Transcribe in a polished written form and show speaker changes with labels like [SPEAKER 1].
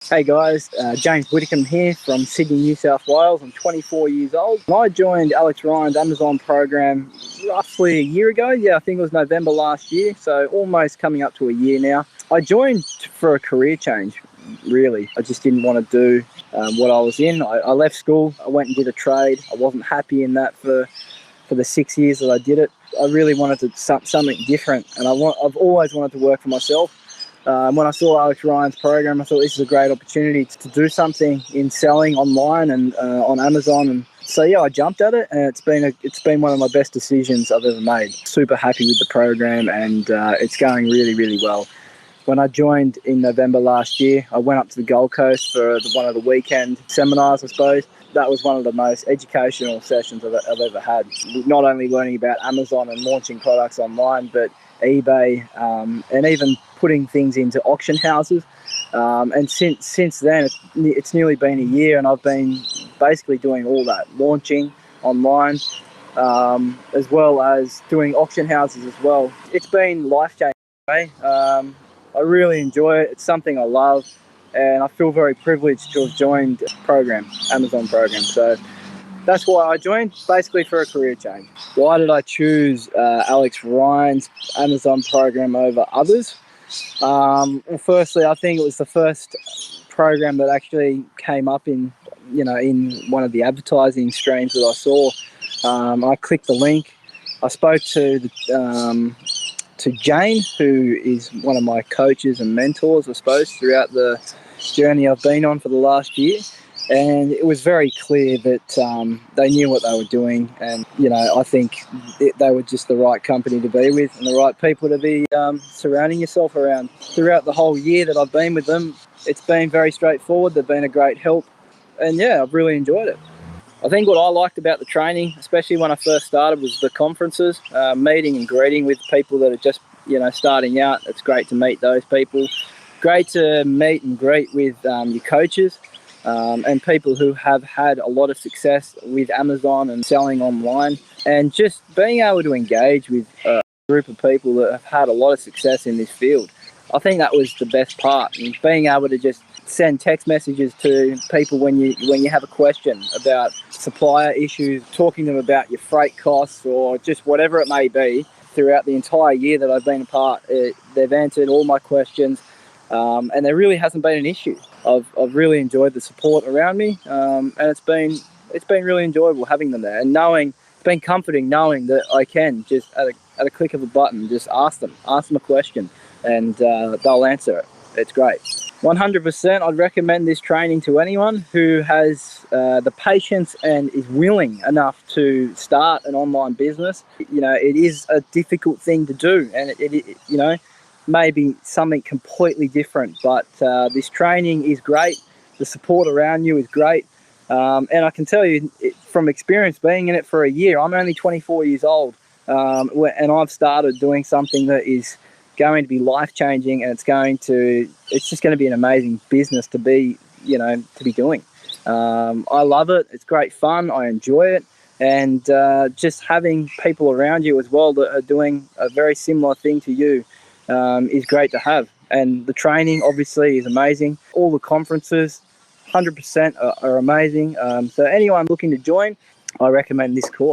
[SPEAKER 1] Hey guys, James Whitcomb here from Sydney, New South Wales. I'm 24 years old. I joined Alex Ryan's Amazon program roughly a year ago. Yeah, I think it was November last year, so almost coming up to a year now. I joined for a career change, really. I just didn't want to do what I was in. I left school, I went and did a trade. I wasn't happy in that for the 6 years that I did it. I really wanted to something different, and I've always wanted to work for myself. When I saw Alex Ryan's program, I thought this is a great opportunity to do something in selling online and on Amazon. And so yeah, I jumped at it, and it's been one of my best decisions I've ever made. Super happy with the program, and it's going really, really well. When I joined in November last year, I went up to the Gold Coast for one of the weekend seminars, I suppose. That was one of the most educational sessions I've ever had. Not only learning about Amazon and launching products online, but eBay, and even putting things into auction houses. And since then, it's nearly been a year, and I've been basically doing all that, launching online, as well as doing auction houses as well. It's been life-changing. I really enjoy it. It's something I love, and I feel very privileged to have joined Amazon program. So that's why I joined, basically for a career change. Why did I choose Alex Ryan's Amazon program over others? Well, firstly, I think it was the first program that actually came up in one of the advertising streams that I saw. I clicked the link. I spoke to Jane, who is one of my coaches and mentors, I suppose, throughout the journey I've been on for the last year. And it was very clear that they knew what they were doing, and I think they were just the right company to be with and the right people to be surrounding yourself around. Throughout the whole year that I've been with them, it's been very straightforward. They've been a great help, and yeah, I've really enjoyed it. I think what I liked about the training, especially when I first started, was the conferences, meeting and greeting with people that are just starting out. It's great to meet those people. Great to meet and greet with your coaches. And people who have had a lot of success with Amazon and selling online, and just being able to engage with a group of people that have had a lot of success in this field. I think that was the best part, and being able to just send text messages to people when you have a question about supplier issues, talking to them about your freight costs or just whatever it may be. Throughout the entire year that I've been a part, they've answered all my questions. And there really hasn't been an issue. I've really enjoyed the support around me, and it's been really enjoyable having them there, and it's been comforting knowing that I can just at a click of a button just ask them a question, and they'll answer it. It's great. 100%, I'd recommend this training to anyone who has the patience and is willing enough to start an online business. It is a difficult thing to do, and it maybe something completely different, but this training is great. The support around you is great, and I can tell you from experience being in it for a year. I'm only 24 years old, and I've started doing something that is going to be life-changing, and it's just going to be an amazing business to be doing. I love it. It's great fun. I enjoy it. And just having people around you as well that are doing a very similar thing to you is great to have. And the training obviously is amazing. All the conferences 100% are amazing. So anyone looking to join, I recommend this course.